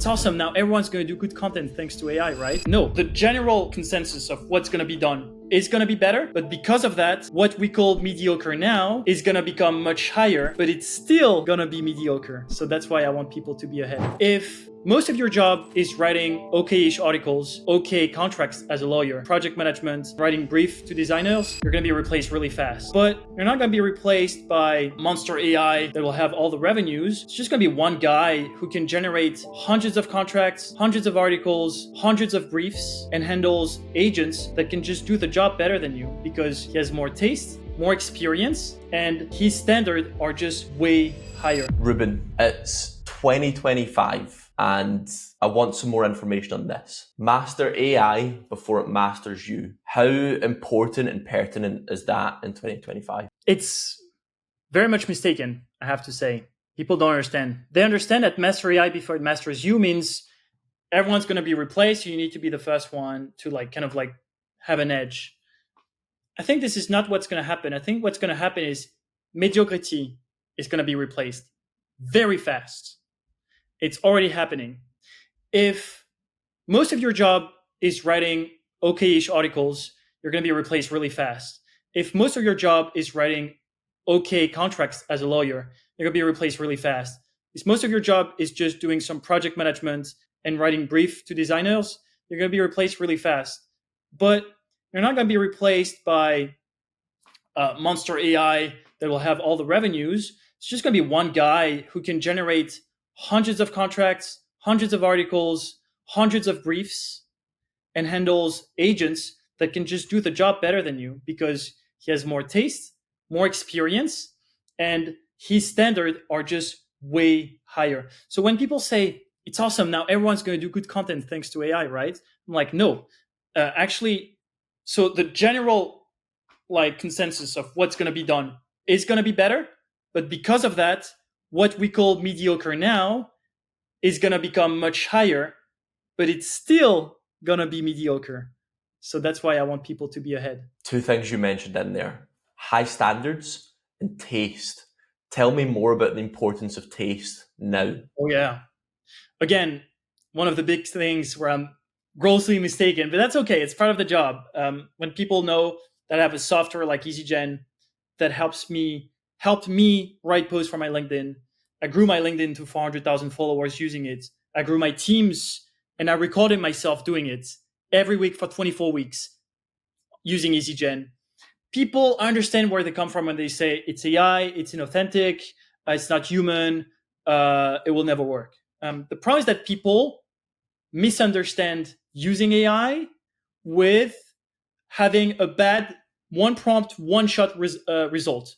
it's awesome. Now everyone's going to do good content thanks to AI, right? No, the general consensus of what's going to be done is going to be better. But because of that, what we call mediocre now is going to become much higher, but it's still going to be mediocre. So that's why I want people to be ahead. If most of your job is writing okay-ish articles, okay contracts as a lawyer, project management, writing brief to designers, you're going to be replaced really fast. But you're not going to be replaced by monster AI that will have all the revenues. It's just going to be one guy who can generate hundreds of contracts, hundreds of articles, hundreds of briefs, and handles agents that can just do the job better than you because he has more taste, more experience, and his standards are just way higher. Ruben, it's 2025. And I want some more information on this. Master AI before it masters you. How important and pertinent is that in 2025? It's very much mistaken, I have to say. People don't understand. They understand that master AI before it masters you means everyone's going to be replaced. You need to be the first one to have an edge. I think this is not what's going to happen. I think what's going to happen is mediocrity is going to be replaced very fast. It's already happening. If most of your job is writing okay-ish articles, you're going to be replaced really fast. If most of your job is writing okay contracts as a lawyer, you're going to be replaced really fast. If most of your job is just doing some project management and writing brief to designers, you're going to be replaced really fast. But you're not going to be replaced by monster AI that will have all the revenues. It's just going to be one guy who can generate hundreds of contracts, hundreds of articles, hundreds of briefs, and handles agents that can just do the job better than you because he has more taste, more experience, and his standards are just way higher. So when people say, it's awesome, now everyone's going to do good content thanks to AI, right? I'm like, no, actually, so the general consensus of what's going to be done is going to be better. But because of that, what we call mediocre now is going to become much higher, but it's still going to be mediocre. So that's why I want people to be ahead. Two things you mentioned in there, high standards and taste. Tell me more about the importance of taste now. Oh yeah. Again, one of the big things where I'm grossly mistaken, but that's okay. It's part of the job. When people know that I have a software like EasyGen that helped me write posts for my LinkedIn. I grew my LinkedIn to 400,000 followers using it. I grew my teams and I recorded myself doing it every week for 24 weeks using EasyGen. People understand where they come from when they say it's AI, it's inauthentic, it's not human, it will never work. The problem is that people misunderstand using AI with having a bad one prompt, one shot result.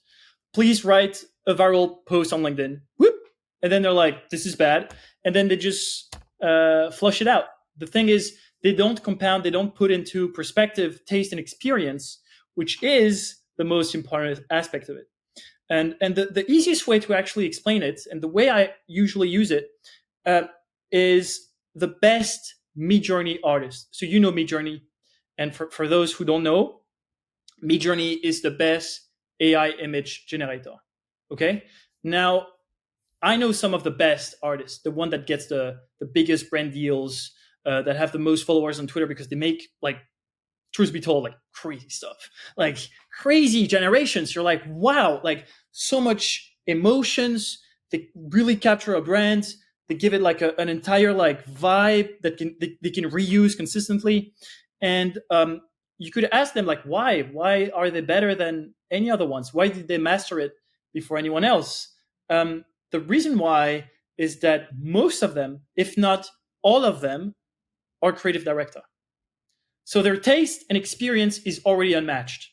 Please write a viral post on LinkedIn. Whoop. And then they're like, this is bad. And then they just flush it out. The thing is, they don't compound, they don't put into perspective, taste, and experience, which is the most important aspect of it. And the easiest way to actually explain it, and the way I usually use it, is the best Midjourney artist. So you know Midjourney. And for those who don't know, Midjourney is the best AI image generator. Okay. Now, I know some of the best artists, the one that gets the biggest brand deals, that have the most followers on Twitter because they make, truth be told, crazy stuff, crazy generations. You're like, wow, so much emotions. They really capture a brand. They give it an entire vibe that they can reuse consistently. And you could ask them why are they better than any other ones? Why did they master it before anyone else? The reason why is that most of them, if not all of them, are creative director. So their taste and experience is already unmatched.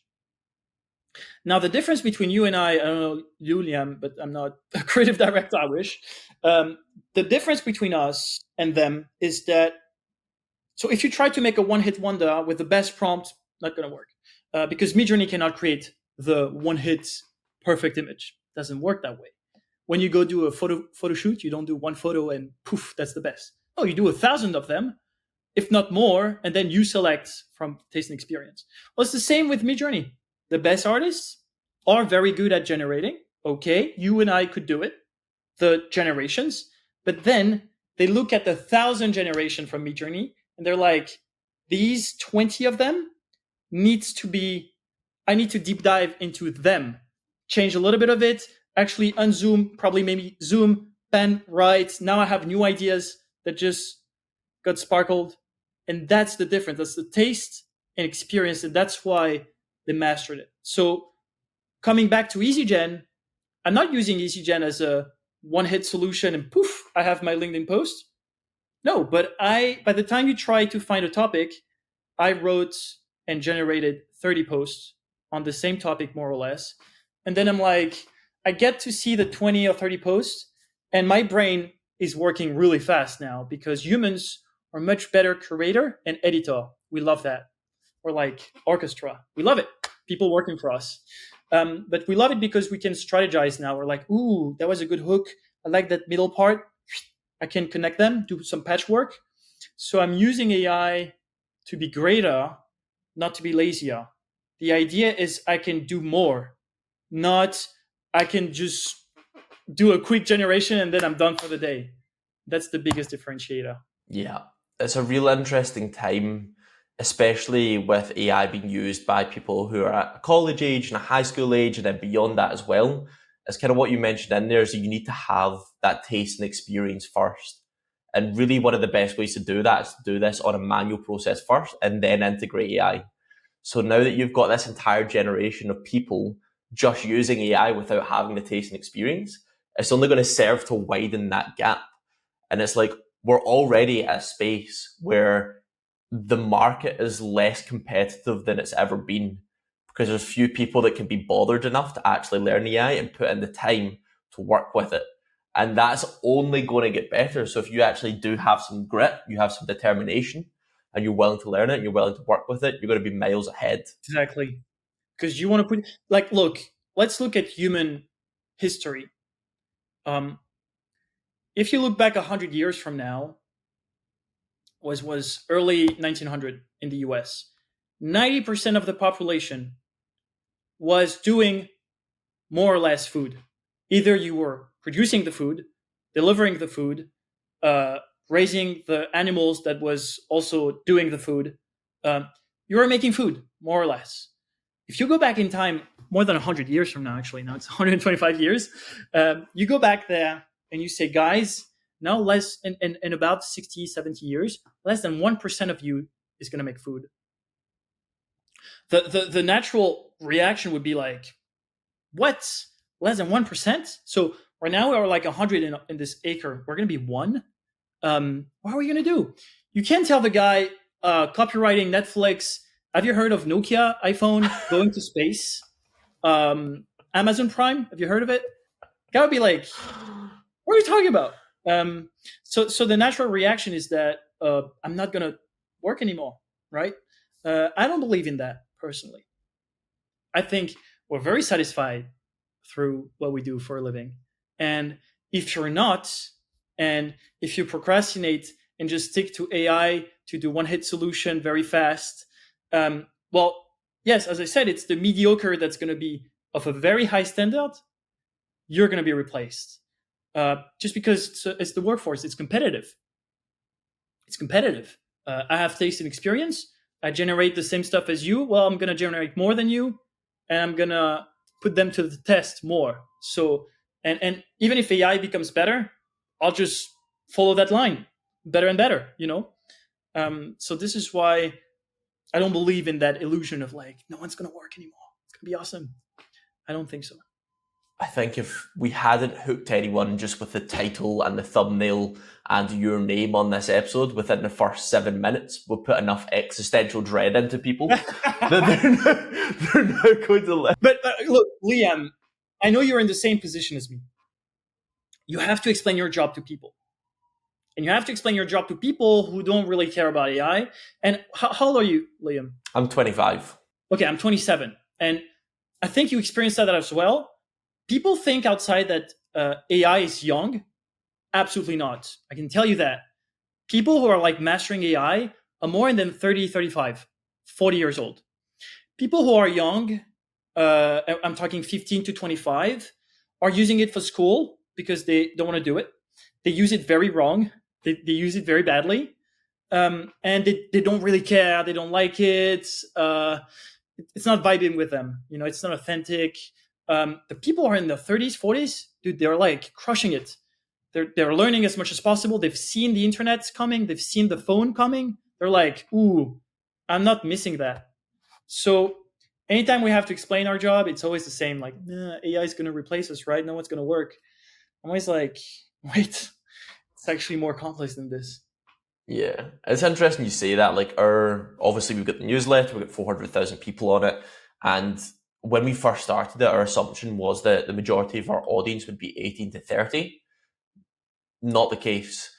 Now, the difference between you and I don't know you, Liam, but I'm not a creative director, I wish. The difference between us and them is that, so if you try to make a one-hit wonder with the best prompt, not going to work. Because Midjourney cannot create the one-hit perfect image. It doesn't work that way. When you go do a photo shoot, you don't do one photo and poof, that's the best. No, you do 1,000 of them, if not more, and then you select from taste and experience. Well, it's the same with Midjourney. The best artists are very good at generating. Okay, you and I could do it, the generations, but then they look at the 1,000 generation from Midjourney and they're like, these 20 of them needs to be, I need to deep dive into them, change a little bit of it, actually unzoom, probably maybe zoom, pan right. Now I have new ideas that just got sparkled. And that's the difference. That's the taste and experience. And that's why they mastered it. So coming back to EasyGen, I'm not using EasyGen as a one-hit solution and poof, I have my LinkedIn post. No, but by the time you try to find a topic, I wrote and generated 30 posts on the same topic, more or less. And then I'm like, I get to see the 20 or 30 posts, and my brain is working really fast now because humans are much better curator and editor. We love that. We're like orchestra. We love it. People working for us. But we love it because we can strategize now. We're like, ooh, that was a good hook. I like that middle part. I can connect them, do some patchwork. So I'm using AI to be greater, not to be lazier. The idea is I can do more, not I can just do a quick generation and then I'm done for the day. That's the biggest differentiator. Yeah, it's a real interesting time, especially with AI being used by people who are at college age and a high school age and then beyond that as well. It's kind of what you mentioned in there, is you need to have that taste and experience first. And really one of the best ways to do that is to do this on a manual process first and then integrate AI. So now that you've got this entire generation of people just using AI without having the taste and experience, it's only going to serve to widen that gap. And it's like, we're already at a space where the market is less competitive than it's ever been because there's few people that can be bothered enough to actually learn AI and put in the time to work with it. And that's only going to get better. So if you actually do have some grit, you have some determination, and you're willing to learn it, and you're willing to work with it, you're going to be miles ahead. Exactly. Because you want to put, like, look, let's look at human history. If you look back 100 years from now, was early 1900 in the US, 90% of the population was doing more or less food. Either you were producing the food, delivering the food, raising the animals that was also doing the food. You were making food, more or less. If you go back in time, more than 100 years from now, actually, now it's 125 years, you go back there and you say, guys, now less, in about 60, 70 years, less than 1% of you is going to make food. The natural reaction would be like, what? Less than 1%? So right now we're like 100 in this acre. We're going to be one. What are we going to do? You can't tell the guy copywriting Netflix. Have you heard of Nokia iPhone going to space? Amazon Prime. Have you heard of it? Guy would be like, what are you talking about? So the natural reaction is that I'm not going to work anymore, right? I don't believe in that personally. I think we're very satisfied through what we do for a living. And if you're not, and if you procrastinate and just stick to AI to do one hit solution very fast, well, yes, as I said, it's the mediocre that's going to be of a very high standard. You're going to be replaced just because it's the workforce. It's competitive. It's competitive. I have taste and experience. I generate the same stuff as you. Well, I'm going to generate more than you, and I'm going to put them to the test more. So, and even if AI becomes better, I'll just follow that line, better and better, you know? So this is why I don't believe in that illusion of like, no one's going to work anymore. It's going to be awesome. I don't think so. I think if we hadn't hooked anyone just with the title and the thumbnail and your name on this episode within the first 7 minutes, we'll put enough existential dread into people that they're now going to live. But look, Liam, I know you're in the same position as me. You have to explain your job to people. And you have to explain your job to people who don't really care about AI. And how old are you, Liam? I'm 25. Okay, I'm 27. And I think you experienced that as well. People think outside that AI is young. Absolutely not. I can tell you that. People who are like mastering AI are more than 30, 35, 40 years old. People who are young, I'm talking 15 to 25, are using it for school because they don't want to do it. They use it very wrong. They use it very badly, and they don't really care. They don't like it. It's not vibing with them. It's not authentic. The people who are in their 30s, 40s, dude, they're like crushing it. They're learning as much as possible. They've seen the internet coming. They've seen the phone coming. They're like, ooh, I'm not missing that. So anytime we have to explain our job, it's always the same. Like, AI is going to replace us, right? No one's going to work. I'm always like, wait, it's actually more complex than this. Yeah, it's interesting you say that. Like, obviously we've got the newsletter, we've got 400,000 people on it, and when we first started it, our assumption was that the majority of our audience would be 18 to 30. Not the case.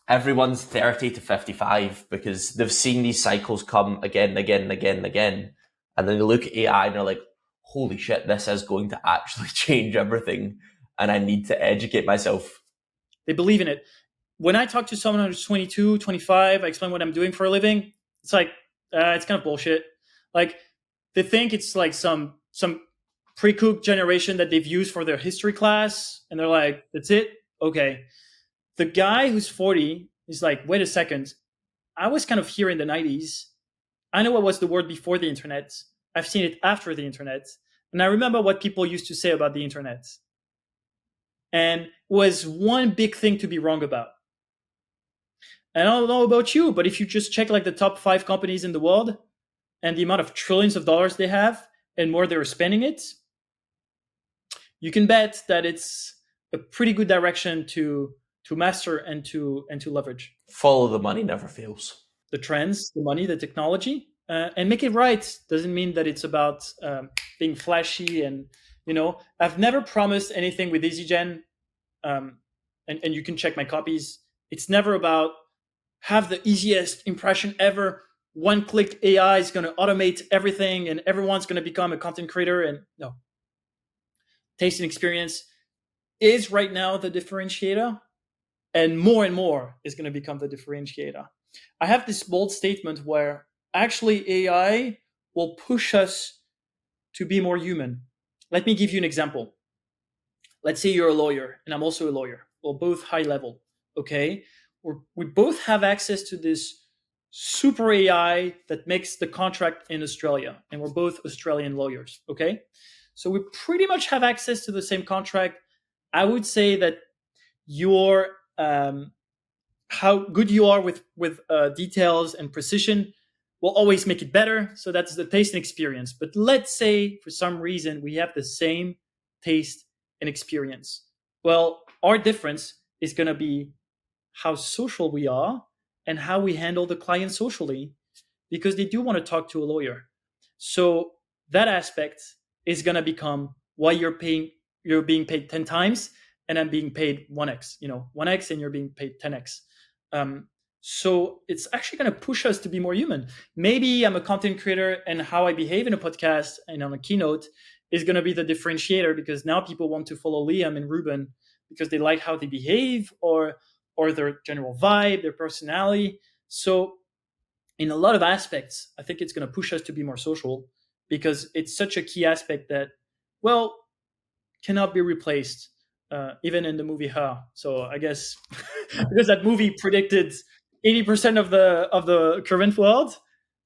Everyone's 30 to 55 because they've seen these cycles come again and again and again and again, and then they look at AI and they're like, holy shit, this is going to actually change everything, and I need to educate myself. They believe in it. When I talk to someone who's 22, 25, I explain what I'm doing for a living. It's like, it's kind of bullshit. Like, they think it's like some pre-cooked generation that they've used for their history class, and they're like, that's it? Okay. The guy who's 40 is like, wait a second. I was kind of here in the 90s. I know what was the word before the internet. I've seen it after the internet. And I remember what people used to say about the internet. And it was one big thing to be wrong about. And I don't know about you, but if you just check like the top 5 companies in the world and the amount of trillions of dollars they have and more they're spending it, you can bet that it's a pretty good direction to master and to leverage. Follow the money never fails. The trends, the money, the technology, and make it right. Doesn't mean that it's about being flashy. And I've never promised anything with EasyGen, and you can check my copies. It's never about have the easiest impression ever. One-click AI is going to automate everything, and everyone's going to become a content creator. And no, taste and experience is right now the differentiator, and more is going to become the differentiator. I have this bold statement where actually AI will push us to be more human. Let me give you an example. Let's say you're a lawyer and I'm also a lawyer. We're both high level, okay? We both have access to this super AI that makes the contract in Australia, and we're both Australian lawyers, okay? So we pretty much have access to the same contract. I would say that your how good you are with details and precision will always make it better. So that's the taste and experience. But let's say for some reason we have the same taste and experience. Well, our difference is going to be how social we are and how we handle the client socially, because they do want to talk to a lawyer. So that aspect is going to become why you're being paid 10 times and I'm being paid 1x, 1x, and you're being paid 10x. So it's actually going to push us to be more human. Maybe I'm a content creator and how I behave in a podcast and on a keynote is going to be the differentiator, because now people want to follow Liam and Ruben because they like how they behave or their general vibe, their personality. So in a lot of aspects, I think it's going to push us to be more social, because it's such a key aspect that, well, cannot be replaced, even in the movie Her. So I guess because that movie predicted 80% of the current world,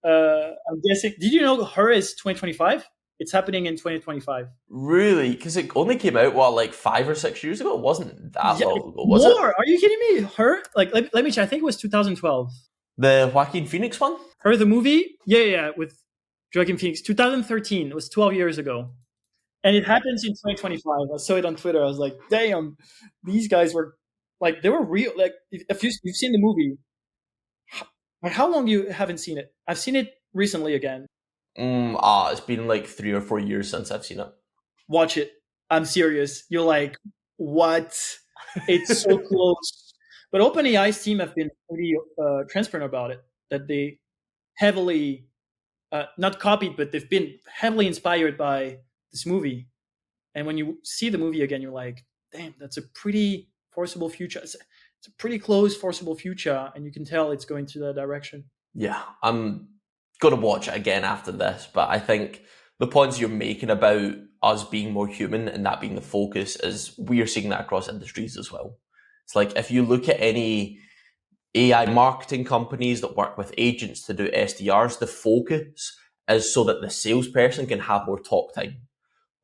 I'm guessing. Did you know Her is 2025? It's happening in 2025. Really? Because it only came out, like 5 or 6 years ago? It wasn't that long ago, was more? it? Are you kidding me? Her? Like, let me check. I think it was 2012. The Joaquin Phoenix one? Her, the movie? Yeah, with Joaquin Phoenix. 2013. It was 12 years ago. And it happens in 2025. I saw it on Twitter. I was like, damn, these guys were, like, they were real. Like, if you've seen the movie, like, how long you haven't seen it? I've seen it recently again. It's been like 3 or 4 years since I've seen it. Watch it. I'm serious. You're like, what? It's so close. But OpenAI's team have been pretty transparent about it, that they heavily, not copied, but they've been heavily inspired by this movie. And when you see the movie again, you're like, damn, that's a pretty forcible future. It's a pretty close forcible future, and you can tell it's going to that direction. Yeah, I'm going to watch it again after this, but I think the points you're making about us being more human and that being the focus is we are seeing that across industries as well. It's like if you look at any AI marketing companies that work with agents to do SDRs, the focus is so that the salesperson can have more talk time.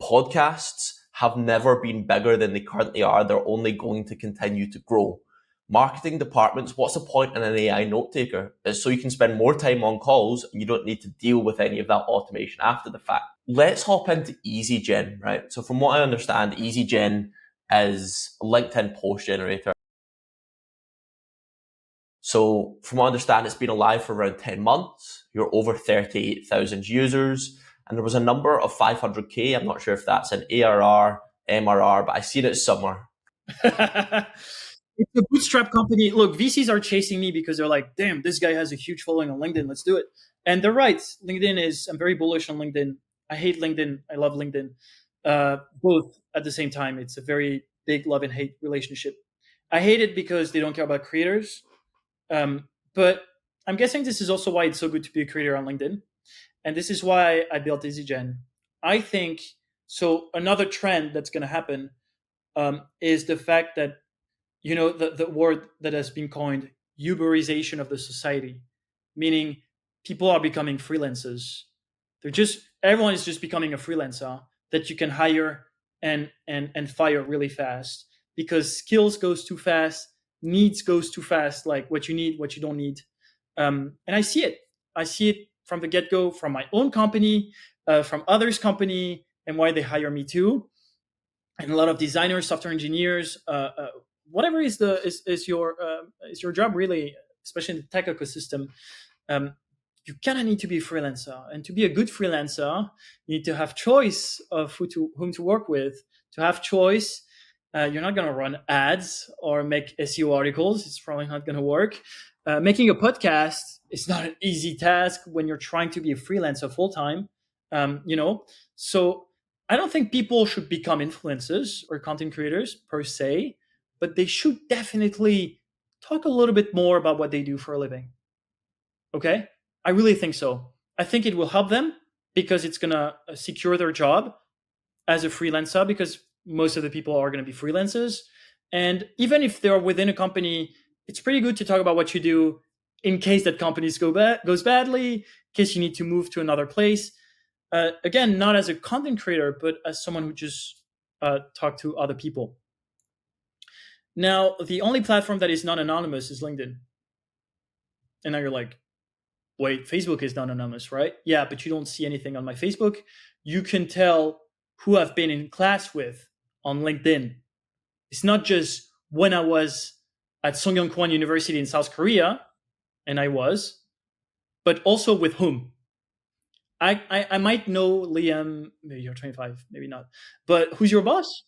Podcasts have never been bigger than they currently are. They're only going to continue to grow. Marketing departments, what's the point in an AI note taker? Is so you can spend more time on calls and you don't need to deal with any of that automation after the fact. Let's hop into EasyGen, right? So from what I understand, EasyGen is a LinkedIn post generator. So from what I understand, it's been alive for around 10 months. You're over 38,000 users. And there was a number of 500K. I'm not sure if that's an ARR, MRR, but I seen it somewhere. It's a bootstrap company. Look, VCs are chasing me because they're like, damn, this guy has a huge following on LinkedIn. Let's do it. And they're right. I'm very bullish on LinkedIn. I hate LinkedIn. I love LinkedIn. Both at the same time. It's a very big love and hate relationship. I hate it because they don't care about creators. But I'm guessing this is also why it's so good to be a creator on LinkedIn. And this is why I built EasyGen. I think so. Another trend that's going to happen is the fact that the word that has been coined Uberization of the society, meaning people are becoming freelancers. Everyone is just becoming a freelancer that you can hire and fire really fast because skills goes too fast, needs goes too fast, like what you need, what you don't need. And I see it from the get-go, from my own company, from others company, and why they hire me too. And a lot of designers, software engineers, whatever is your job really, especially in the tech ecosystem. You kind of need to be a freelancer, and to be a good freelancer, you need to have choice of whom to work with. To have choice, you're not going to run ads or make SEO articles. It's probably not going to work. Making a podcast is not an easy task when you're trying to be a freelancer full time. So I don't think people should become influencers or content creators per se, but they should definitely talk a little bit more about what they do for a living. Okay? I really think so. I think it will help them because it's going to secure their job as a freelancer, because most of the people are going to be freelancers. And even if they're within a company, it's pretty good to talk about what you do in case that companies goes badly, in case you need to move to another place. Again, not as a content creator, but as someone who just talk to other people. Now, the only platform that is not anonymous is LinkedIn. And now you're like, wait, Facebook is not anonymous, right? Yeah, but you don't see anything on my Facebook. You can tell who I've been in class with on LinkedIn. It's not just when I was at Songyang-Kwon University in South Korea, and I was, but also with whom. I might know Liam, maybe you're 25, maybe not, but who's your boss?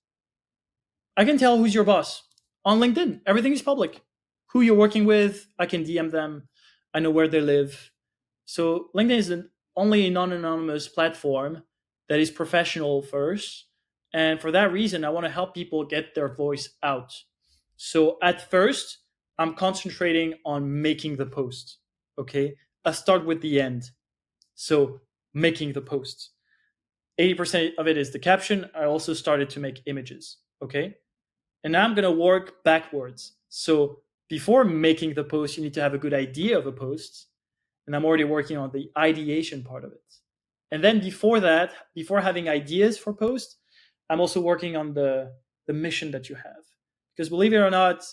I can tell who's your boss on LinkedIn. Everything is public. Who you're working with, I can DM them. I know where they live. So LinkedIn is the only non-anonymous platform that is professional first. And for that reason, I want to help people get their voice out. So at first, I'm concentrating on making the post. Okay. I start with the end. So making the post. 80% of it is the caption. I also started to make images. Okay. And now I'm going to work backwards. So before making the post, you need to have a good idea of a post. And I'm already working on the ideation part of it. And then before that, before having ideas for posts, I'm also working on the mission that you have. Because believe it or not,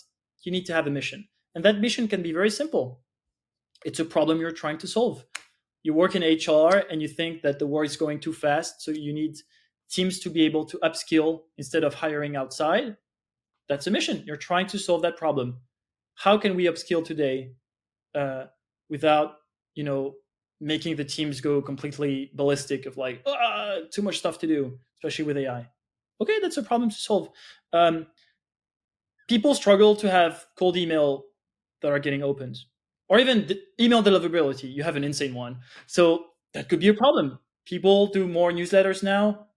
you need to have a mission. And that mission can be very simple. It's a problem you're trying to solve. You work in HR and you think that the world is going too fast, so you need teams to be able to upskill instead of hiring outside. That's a mission. You're trying to solve that problem. How can we upskill today without, making the teams go completely ballistic of like, too much stuff to do, especially with AI? Okay, that's a problem to solve. People struggle to have cold email that are getting opened, or even email deliverability. You have an insane one, so that could be a problem. People do more newsletters now.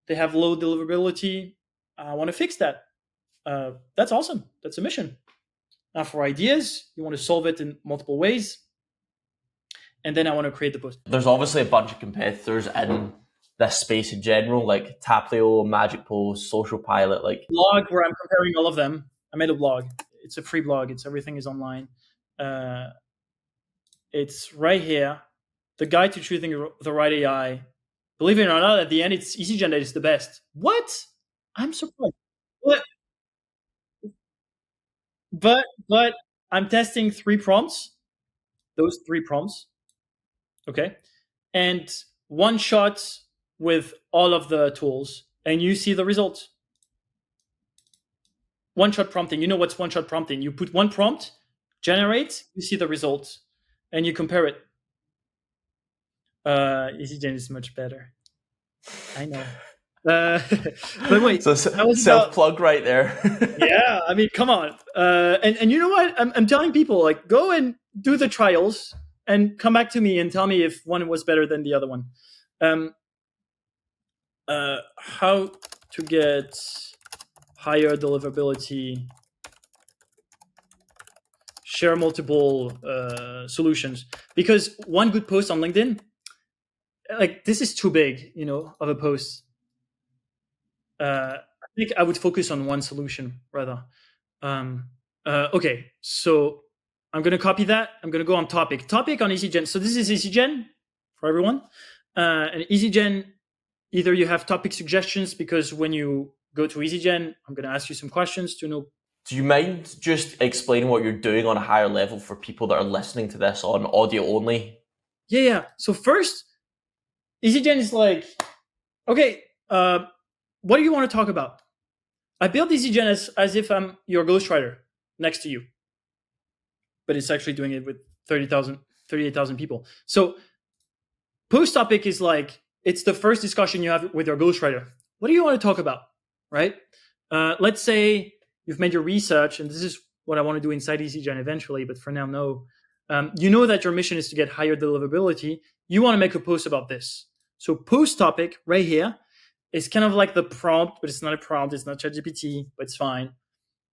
They have low deliverability. I want to fix that. That's awesome. That's a mission. Now, for ideas, you want to solve it in multiple ways. And then I want to create the post. There's obviously a bunch of competitors in this space in general, like Taplio, Magic Post, Social Pilot, like blog where I'm comparing all of them. I made a blog. It's a free blog. Everything is online. Uh, it's right here. The guide to choosing the right AI. Believe it or not, at the end, it's EasyGen that is the best. What? I'm surprised. But but I'm testing 3 prompts. Those 3 prompts, okay, and one shot with all of the tools, and you see the results. One shot prompting. You know what's one shot prompting? You put one prompt, generate, you see the results, and you compare it. EasyGen is much better. I know. But wait, So that was self about. plug right there. Yeah, I mean, come on. And you know what? I'm telling people, like, go and do the trials and come back to me and tell me if one was better than the other one. How to get higher deliverability, share multiple solutions. Because one good post on LinkedIn, like, this is too big, of a post. I think I would focus on one solution rather. Okay, so I'm going to copy that. I'm going to go on topic. Topic on EasyGen. So this is EasyGen for everyone. And EasyGen, either you have topic suggestions, because when you go to EasyGen, I'm going to ask you some questions to know. Do you mind just explaining what you're doing on a higher level for people that are listening to this on audio only? Yeah. So first, EasyGen is like, okay, what do you want to talk about? I built EasyGen as if I'm your ghostwriter next to you, but it's actually doing it with 38,000 people. So post topic is like, it's the first discussion you have with your ghostwriter. What do you want to talk about, right? Let's say you've made your research, and this is what I want to do inside EasyGen eventually, but for now, no. You know that your mission is to get higher deliverability. You want to make a post about this. So post topic right here is kind of like the prompt, but it's not a prompt. It's not ChatGPT, but it's fine.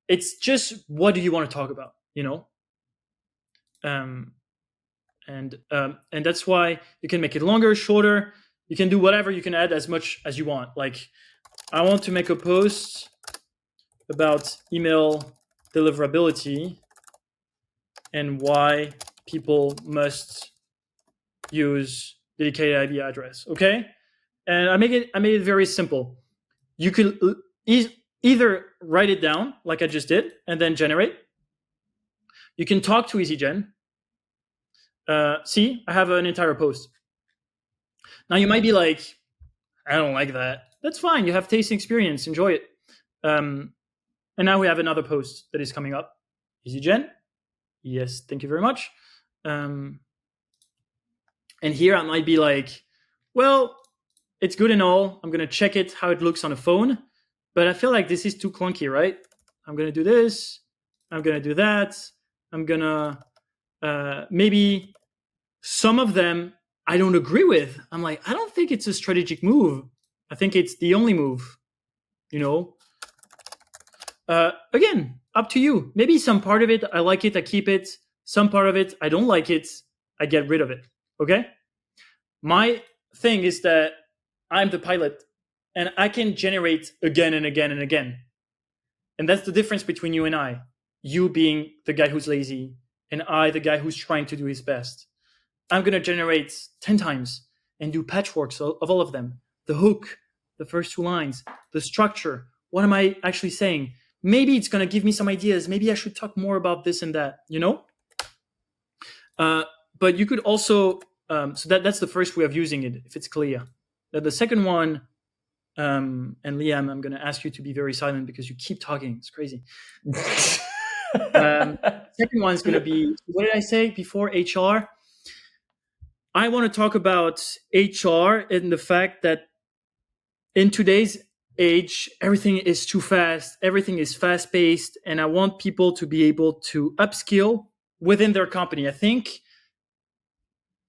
It's just, what do you want to talk about, and that's why you can make it longer, shorter. You can do whatever. You can add as much as you want. Like, I want to make a post about email deliverability and why people must use dedicated IP address. Okay, and I made it very simple. You could either write it down like I just did and then generate. You can talk to EasyGen. See, I have an entire post. Now you might be like, I don't like that. That's fine. You have taste and experience. Enjoy it. And now we have another post that is coming up. EasyGen. Yes, thank you very much. And here I might be like, well, it's good and all. I'm going to check it, how it looks on a phone. But I feel like this is too clunky, right? I'm going to do this. I'm going to do that. I'm going to maybe some of them I don't agree with. I'm like, I don't think it's a strategic move. I think it's the only move, Again, up to you. Maybe some part of it, I like it, I keep it. Some part of it, I don't like it, I get rid of it. Okay? My thing is that I'm the pilot and I can generate again and again and again. And that's the difference between you and I. You being the guy who's lazy and I, the guy who's trying to do his best. I'm going to generate 10 times and do patchworks of all of them. The hook, the first 2 lines, the structure. What am I actually saying? Maybe it's going to give me some ideas. Maybe I should talk more about this and that, But you could also, so that's the first way of using it, if it's clear. The second one, and Liam, I'm going to ask you to be very silent because you keep talking. It's crazy. Second one is going to be, what did I say before HR? I want to talk about HR and the fact that in today's age, everything is too fast, everything is fast-paced, and I want people to be able to upskill within their company. I think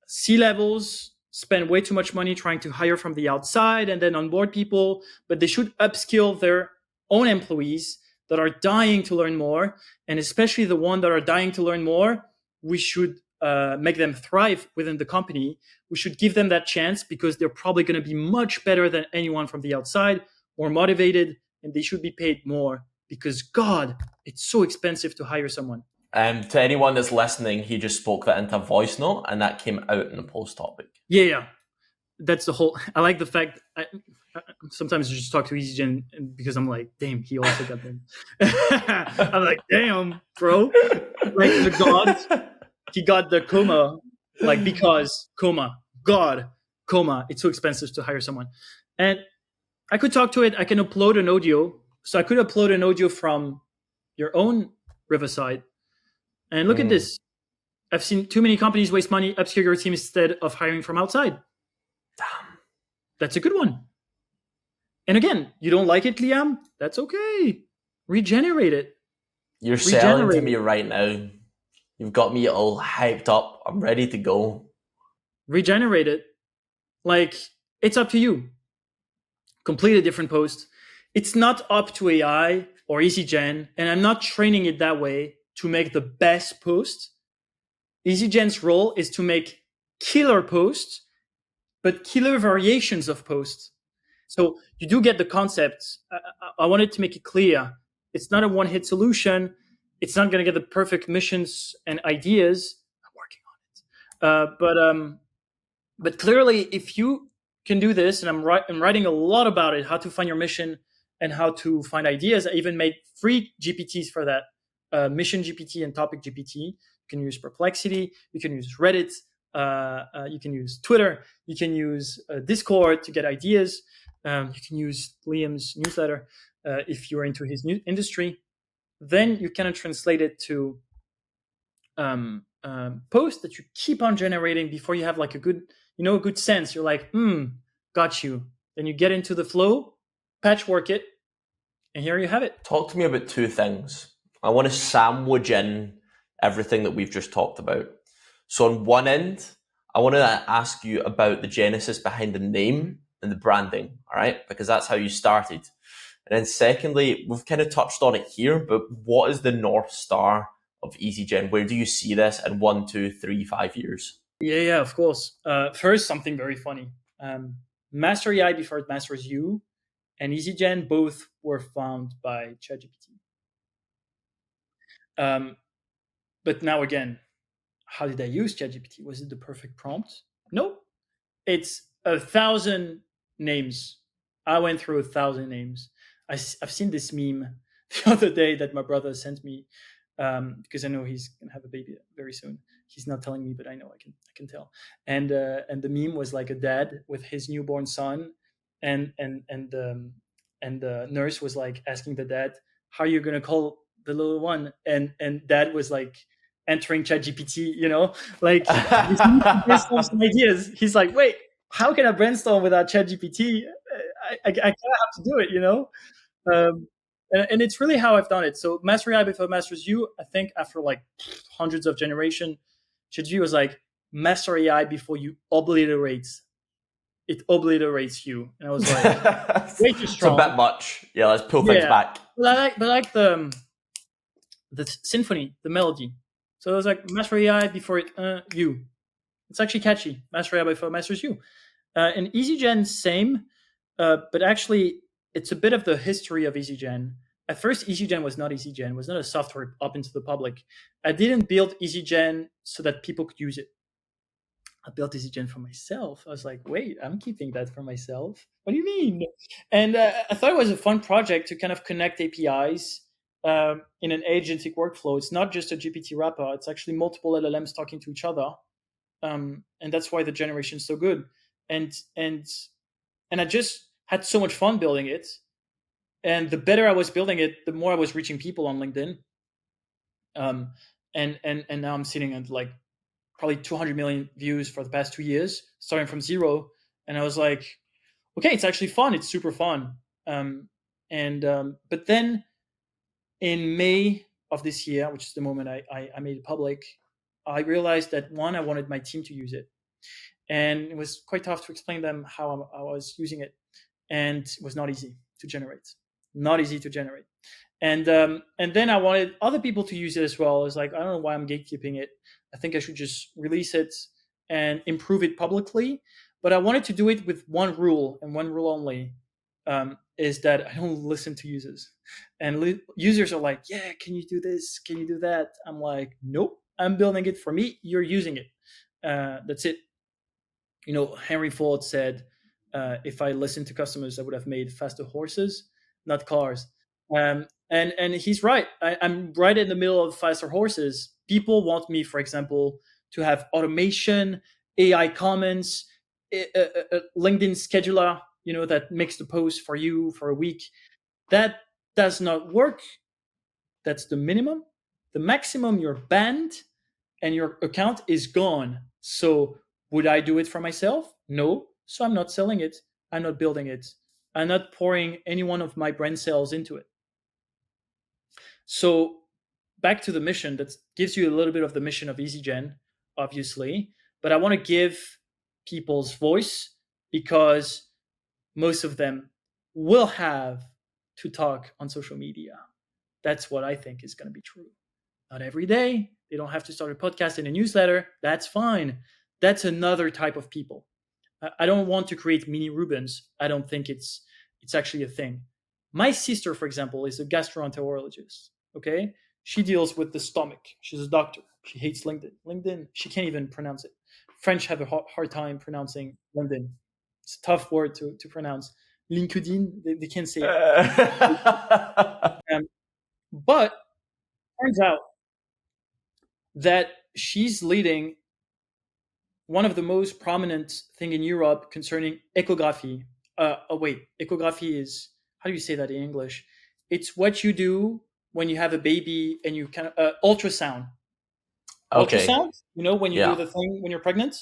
C-levels spend way too much money trying to hire from the outside and then onboard people, but they should upskill their own employees that are dying to learn more, and especially the ones that are dying to learn more, we should make them thrive within the company. We should give them that chance because they're probably going to be much better than anyone from the outside, more motivated, and they should be paid more because, God, it's so expensive to hire someone. To anyone that's listening, he just spoke that into a voice note, and that came out in the post topic. Yeah. That's the whole. I like the fact. Sometimes I just talk to EasyGen because I'm like, damn, he also got them. I'm like, damn, bro. Like the gods, he got the coma, like because coma, God, coma. It's so expensive to hire someone, and I could talk to it. I can upload an audio, so I could upload an audio from your own Riverside, and look at this. I've seen too many companies waste money, upskill your team instead of hiring from outside. Damn. That's a good one. And again, you don't like it, Liam? That's okay. Regenerate it. You're selling to me right now. You've got me all hyped up. I'm ready to go. Regenerate it. Like, it's up to you. Complete a different post. It's not up to AI or EasyGen, and I'm not training it that way to make the best post. EasyGen's role is to make killer posts, but killer variations of posts. So you do get the concept. I wanted to make it clear. It's not a one-hit solution. It's not going to get the perfect missions and ideas. I'm working on it. But clearly, if you can do this, and I'm writing a lot about it, how to find your mission and how to find ideas. I even made free GPTs for that, mission GPT and topic GPT. You can use Perplexity. You can use Reddit. You can use Twitter. You can use Discord to get ideas. You can use Liam's newsletter if you're into his new industry. Then you kind of translate it to posts that you keep on generating before you have like a good sense. You're like, got you. Then you get into the flow, patchwork it, and here you have it. Talk to me about two things. I want to sandwich in everything that we've just talked about. So on one end, I want to ask you about the genesis behind the name and the branding, all right? Because that's how you started. And then secondly, we've kind of touched on it here, but what is the North Star of EasyGen? Where do you see this in 1, 2, 3, 5 years? Yeah, of course. First, something very funny. Master AI before it masters you and EasyGen both were found by ChatGPT. But now again, how did I use ChatGPT? Was it the perfect prompt? No. It's 1,000 names. I went through 1,000 names. I've seen this meme the other day that my brother sent me because I know he's gonna have a baby very soon. He's not telling me, but I know I can tell. And the meme was like a dad with his newborn son, and the nurse was like asking the dad, "How are you gonna call the little one?" And dad was like entering ChatGPT, like he's brainstorm some ideas. He's like, "Wait, how can I brainstorm without ChatGPT? I kind of have to do it, and it's really how I've done it. So Master AI before Masters You, I think after like hundreds of generation, ChatGPT was like, Master AI before you obliterates. It obliterates you. And I was like, way too strong. It's a bit much. Yeah, let's pull things back. But I like the symphony, the melody. So it was like Master AI before you. It's actually catchy. Master AI before Masters You. And EasyGen, same. But actually, it's a bit of the history of EasyGen. At first, EasyGen was not EasyGen. It was not a software up into the public. I didn't build EasyGen so that people could use it. I built EasyGen for myself. I was like, wait, I'm keeping that for myself. What do you mean? And I thought it was a fun project to kind of connect APIs in an agentic workflow. It's not just a GPT wrapper. It's actually multiple LLMs talking to each other. And that's why the generation is so good. And I just had so much fun building it. And the better I was building it, the more I was reaching people on LinkedIn. And now I'm sitting at like probably 200 million views for the past 2 years, starting from zero. And I was like, okay, it's actually fun. It's super fun. But then in May of this year, which is the moment I made it public, I realized that one, I wanted my team to use it. And it was quite tough to explain them how I was using it. And it was not easy to generate. And then I wanted other people to use it as well. I was like, I don't know why I'm gatekeeping it. I think I should just release it and improve it publicly. But I wanted to do it with one rule and one rule only. is that I don't listen to users. And users are like, yeah, can you do this? Can you do that? I'm like, nope, I'm building it for me. You're using it. That's it. Henry Ford said, if I listened to customers, I would have made faster horses, not cars. And he's right. I'm right in the middle of faster horses. People want me, for example, to have automation, AI comments, LinkedIn scheduler, that makes the post for you for a week. That does not work. That's the minimum. The maximum, you're banned and your account is gone. So would I do it for myself? No. So I'm not selling it. I'm not building it. I'm not pouring any one of my brand sales into it. So back to the mission, that gives you a little bit of the mission of EasyGen, obviously. But I want to give people's voice because most of them will have to talk on social media. That's what I think is going to be true. Not every day. They don't have to start a podcast and a newsletter. That's fine. That's another type of people. I don't want to create mini Rubens. I don't think it's actually a thing. My sister, for example, is a gastroenterologist. Okay, she deals with the stomach. She's a doctor. She hates LinkedIn. LinkedIn, she can't even pronounce it. French have a hard time pronouncing LinkedIn. It's a tough word to pronounce. LinkedIn, they can't say it. But turns out that she's leading one of the most prominent thing in Europe concerning echography. Echography is, how do you say that in English? It's what you do when you have a baby and you kind of ultrasound. Okay. Ultrasound, when you do Yeah. the thing when you're pregnant.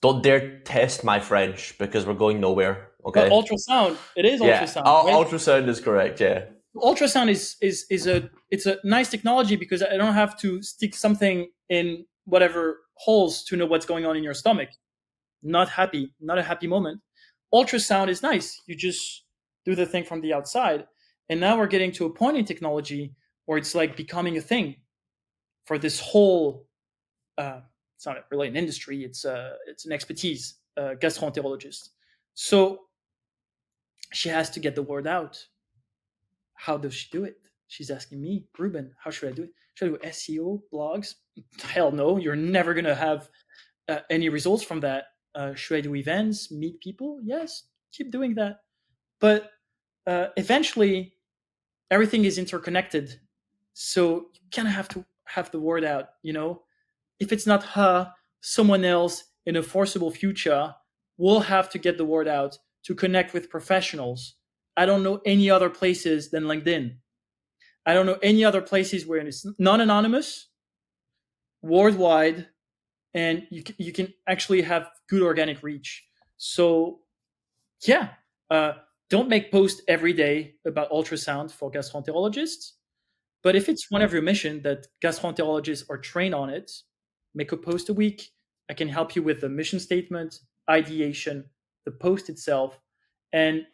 Don't dare test my French because we're going nowhere. But Okay. ultrasound, it is Yeah. ultrasound, right? Ultrasound is correct. Yeah. Ultrasound is a nice technology because I don't have to stick something in whatever holes to know what's going on in your stomach. Not happy, not a happy moment. Ultrasound is nice. You just do the thing from the outside. And now we're getting to a point in technology where it's like becoming a thing for this whole, it's not really an industry, it's an expertise, gastroenterologist. So she has to get the word out. How does she do it? She's asking me, Ruben, how should I do it? Should I do SEO, blogs? Hell no, you're never going to have any results from that. Should I do events, meet people? Yes, keep doing that. But eventually, everything is interconnected. So you kind of have to have the word out. If it's not her, someone else in a foreseeable future will have to get the word out to connect with professionals. I don't know any other places than LinkedIn. I don't know any other places where it's non-anonymous, worldwide, and you can actually have good organic reach. So yeah, uh, don't make posts every day about ultrasound for gastroenterologists. But if it's one of your mission that gastroenterologists are trained on it, make a post a week. I can help you with the mission statement, ideation, the post itself, and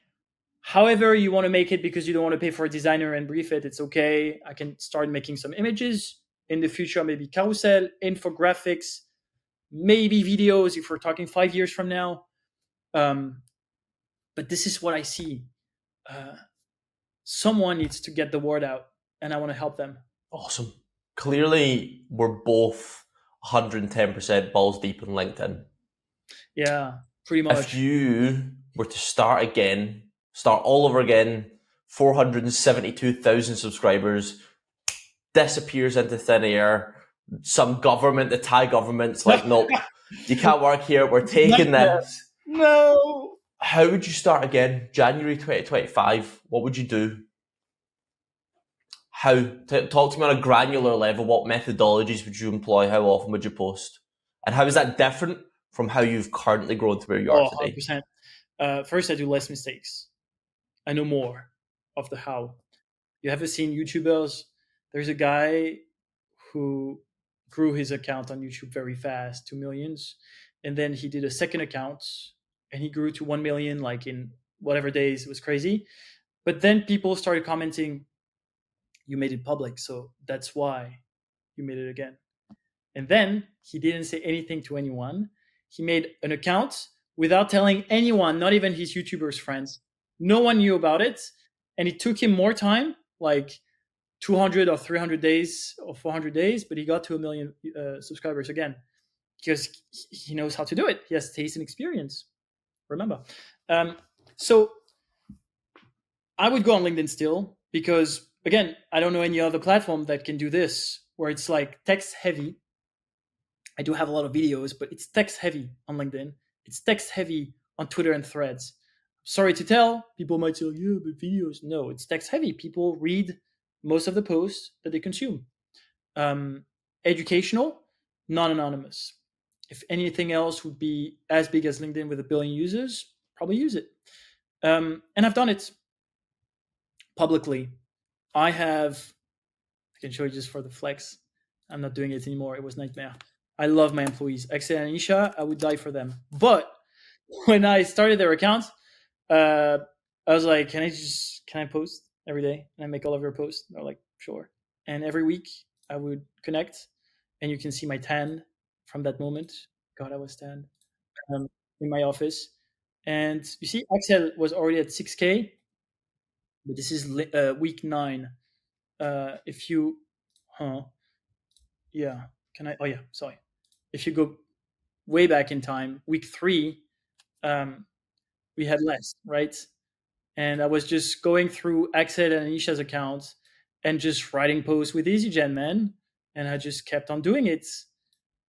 however you want to make it, because you don't want to pay for a designer and brief it, it's okay. I can start making some images in the future, maybe carousel, infographics, maybe videos if we're talking 5 years from now. Um, but this is what I see. Uh, Someone needs to get the word out, and I want to help them. Awesome. Clearly, we're both 110% balls deep in LinkedIn. Yeah, pretty If much. you were to start again, start all over again, 472,000 subscribers, disappears into thin air, some government, the Thai government's like, nope, you can't work here, we're taking Nightmare. this. No. How would you start again? January 2025, what would you do? How? Talk to me on a granular level. What methodologies would you employ? How often would you post? And how is that different from how you've currently grown to where you are Oh, today? 100%. First, I do less mistakes. I know more of the how. You ever seen YouTubers? There's a guy who grew his account on YouTube very fast, 2 millions. And then he did a second account and he grew to 1 million, like in whatever days. It was crazy. But then people started commenting, you made it public. So that's why you made it again. And then he didn't say anything to anyone. He made an account without telling anyone, not even his YouTubers friends. No one knew about it, and it took him more time, like 200 or 300 days or 400 days, but he got to a million subscribers again because he knows how to do it. He has taste and experience. Remember, um, so I would go on LinkedIn still because again, I don't know any other platform that can do this where it's like text heavy. I do have a lot of videos, but it's text heavy on LinkedIn. It's text heavy on Twitter and Threads. Sorry to tell, people might say, yeah, but videos. No, it's text heavy. People read most of the posts that they consume. Um, Educational, non anonymous. If anything else would be as big as LinkedIn with a billion users, probably use it. And I've done it publicly. I have, I can show you just for the flex. I'm not doing it anymore. It was a nightmare. I love my employees. Axel and Anisha, I would die for them. But when I started their account, uh, I was like, can I post every day? And I make all of your posts. They're like, sure. And every week I would connect, and you can see my tan from that moment. God, I was tan um, in my office. And you see, Axel was already at 6K, but this is week 9. If you, huh, yeah, can I? Oh, yeah, sorry. If you go way back in time, week 3, um, we had less, right? And I was just going through Axel and Anisha's accounts and just writing posts with EasyGen, man. And I just kept on doing it.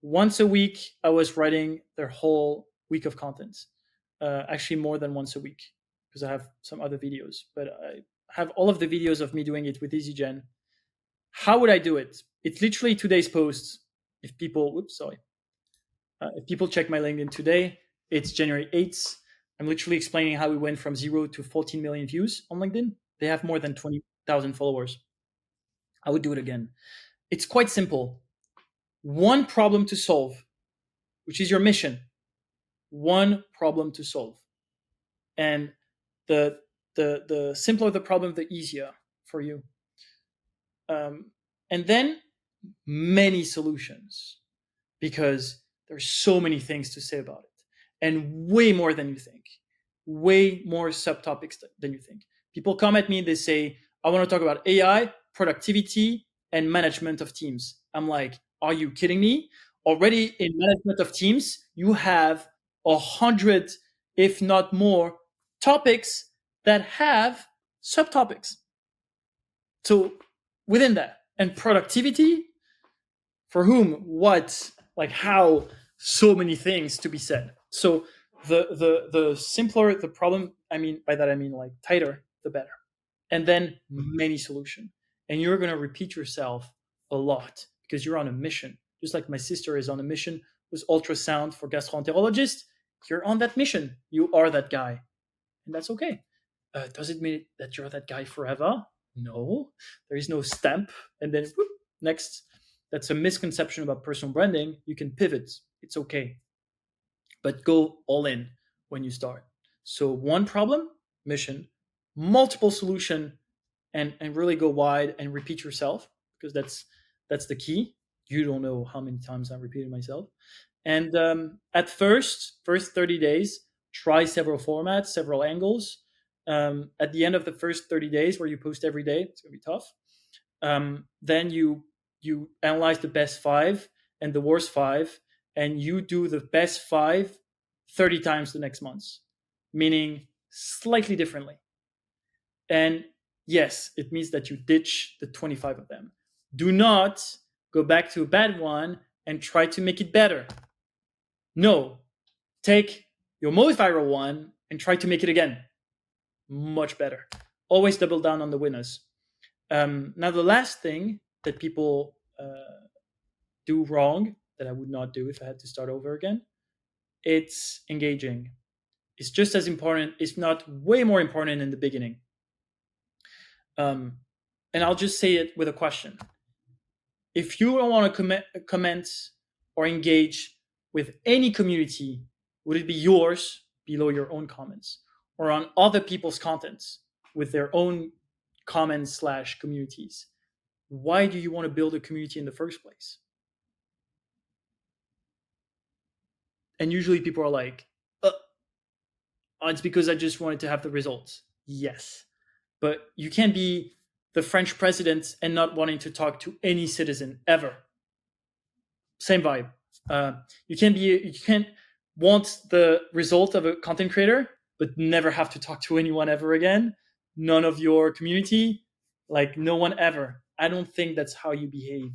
Once a week, I was writing their whole week of content. Actually, more than once a week because I have some other videos. But I have all of the videos of me doing it with EasyGen. How would I do it? It's literally today's posts. If people, whoops, sorry. If people check my LinkedIn today, it's January 8th. I'm literally explaining how we went from 0 to 14 million views on LinkedIn. They have more than 20,000 followers. I would do it again. It's quite simple. One problem to solve, which is your mission. One problem to solve. And the simpler the problem, the easier for you. And then many solutions, because there's so many things to say about it, and way more than you think, way more subtopics than you think. People come at me, they say, I want to talk about AI, productivity, and management of teams. I'm like, are you kidding me? Already in management of teams, you have 100, if not more, topics that have subtopics. So within that, and productivity, for whom, what, like how, so many things to be said. So the simpler the problem, I mean by that I mean like tighter the better. And then many solution. And you're going to repeat yourself a lot because you're on a mission. Just like my sister is on a mission with ultrasound for gastroenterologists, you're on that mission. You are that guy, and that's okay. Does it mean that you're that guy forever? No, there is no stamp and then whoop, next. That's a misconception about personal branding. You can pivot, it's okay, but go all in when you start. So one problem, mission, multiple solution, and really go wide and repeat yourself, because that's the key. You don't know how many times I repeated myself. And at first 30 days, try several formats, several angles. At the end of the first 30 days, where you post every day, it's gonna be tough. Then you analyze the best 5 and the worst 5, and you do the best 5 30 times the next months, meaning slightly differently. And yes, it means that you ditch the 25 of them. Do not go back to a bad one and try to make it better. No, take your most viral one and try to make it again much better. Always double down on the winners. Now, the last thing that people do wrong, that I would not do if I had to start over again, it's engaging. It's just as important, if not way more important, in the beginning. And I'll just say it with a question. If you don't want to comment or engage with any community, would it be yours below your own comments, or on other people's contents with their own comments slash communities? Why do you want to build a community in the first place? And usually people are like, it's because I just wanted to have the results. Yes. But you can't be the French president and not wanting to talk to any citizen ever. Same vibe. You can't want the result of a content creator, but never have to talk to anyone ever again. None of your community, like no one ever. I don't think that's how you behave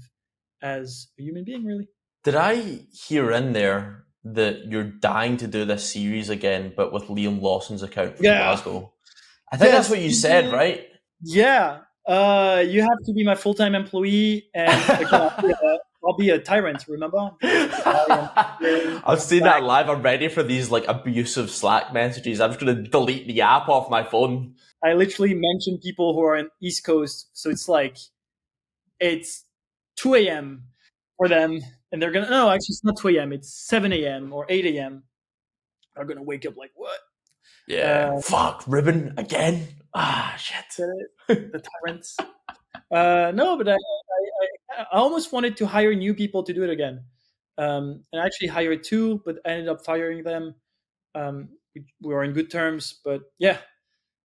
as a human being, really. Did I hear in there that you're dying to do this series again, but with Liam Lawson's account from Yeah. Glasgow? I think that's Yes. what you said, right? Yeah. You have to be my full-time employee, and again, I'll be a tyrant. Remember, because I'm the guy and sharing I've seen Slack. that live. I'm ready for these like abusive Slack messages. I'm just gonna delete the app off my phone. I literally mention people who are in East Coast, so it's like it's 2 a.m. for them, and they're gonna no, actually it's not 2 a.m. It's 7 a.m. or 8 a.m. They're gonna wake up like what? Yeah. Uh, Fuck, Ruben again. Ah, get shit. it? The tyrants. No, but I almost wanted to hire new people to do it again. And I actually hired two, but I ended up firing them. We were in good terms, but yeah.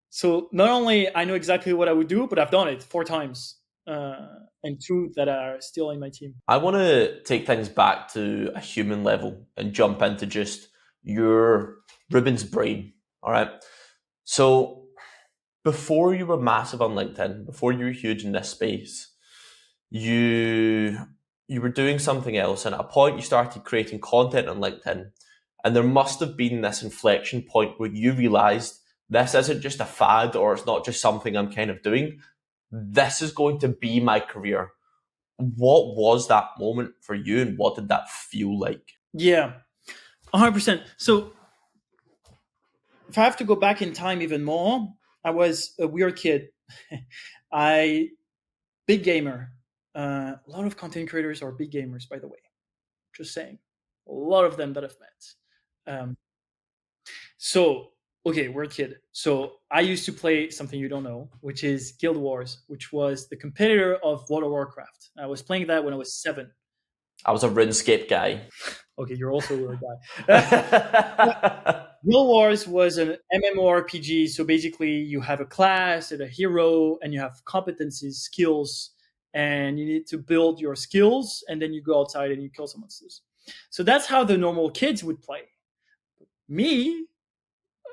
So not only I know exactly what I would do, but I've done it 4 times, and two that are still in my team. I want to take things back to a human level and jump into just your Ruben's brain. All right. So before you were massive on LinkedIn, before you were huge in this space, you you were doing something else, and at a point you started creating content on LinkedIn, and there must have been this inflection point where you realized this isn't just a fad, or it's not just something I'm kind of doing. This is going to be my career. What was that moment for you, and what did that feel like? Yeah, 100%. So if I have to go back in time even more, I was a weird kid. I big gamer. A lot of content creators are big gamers, by the way. Just saying, a lot of them that I've met. So okay, we're a kid. So I used to play something you don't know, which is Guild Wars, which was the competitor of World of Warcraft. I was playing that when I was 7. I was a RuneScape guy. Okay, you're also a weird guy. Guild Wars was an MMORPG. So basically, you have a class and a hero, and you have competencies, skills, and you need to build your skills, and then you go outside and you kill some monsters. So that's how the normal kids would play. Me,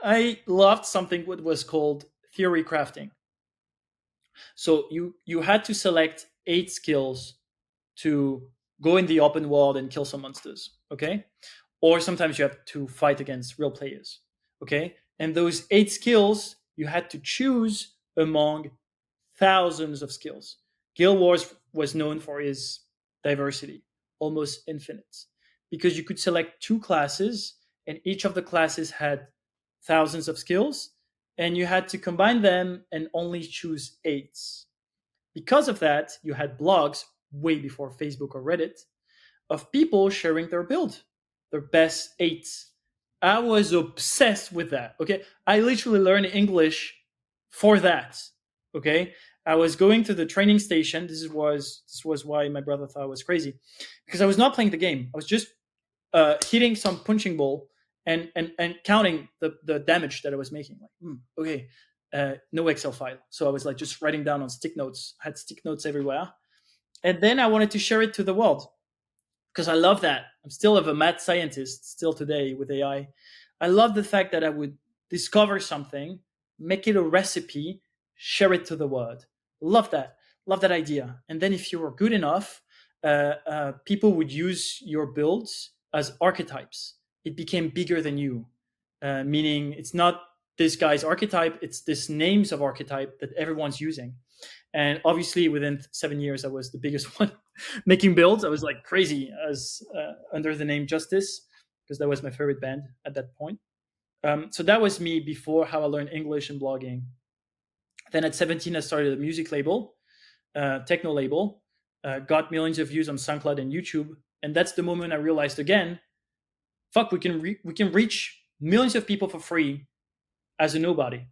I loved something what was called theory crafting. So you had to select 8 skills to go in the open world and kill some monsters. Okay, or sometimes you have to fight against real players. Okay, and those 8 skills you had to choose among thousands of skills. Guild Wars was known for its diversity, almost infinite, because you could select 2 classes, and each of the classes had thousands of skills, and you had to combine them and only choose 8. Because of that, you had blogs way before Facebook or Reddit of people sharing their build, their best 8. I was obsessed with that. Okay. I literally learned English for that. Okay. I was going to the training station. This was why my brother thought I was crazy, because I was not playing the game. I was just hitting some punching ball and counting the damage that I was making. Like, okay, no Excel file. So I was like just writing down on stick notes. I had stick notes everywhere, and then I wanted to share it to the world because I love that. I'm still a mad scientist still today with AI. I love the fact that I would discover something, make it a recipe, share it to the world. Love that. Love that idea. And then if you were good enough, people would use your builds as archetypes. It became bigger than you, meaning it's not this guy's archetype, it's this names of archetype that everyone's using. And obviously, within 7 years, I was the biggest one making builds. I was like crazy as under the name Justice, because that was my favorite band at that point. So that was me before how I learned English and blogging. Then at 17, I started a music label, techno label, got millions of views on SoundCloud and YouTube. And that's the moment I realized again, fuck, we can reach millions of people for free as a nobody.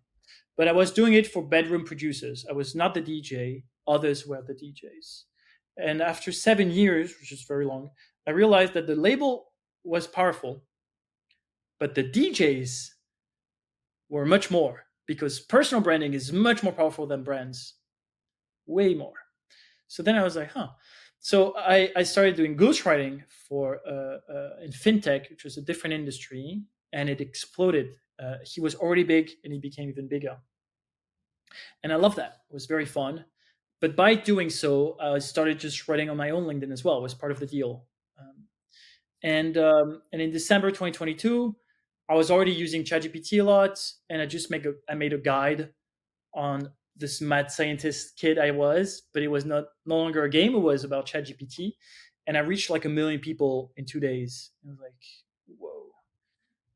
But I was doing it for bedroom producers. I was not the DJ. Others were the DJs. And after 7 years, which is very long, I realized that the label was powerful, but the DJs were much more. because personal branding is much more powerful than brands, way more. So then I was like, huh. So I started doing ghostwriting for in fintech, which was a different industry, and it exploded. He was already big, and he became even bigger, and I love that. It was very fun. But by doing so, I started just writing on my own LinkedIn as well. It was part of the deal. Um, and in December 2022, I was already using ChatGPT a lot, and I made a guide on this mad scientist kid I was, but it was no longer a game. It was about ChatGPT, and I reached like 1 million people in 2 days. I was like, whoa,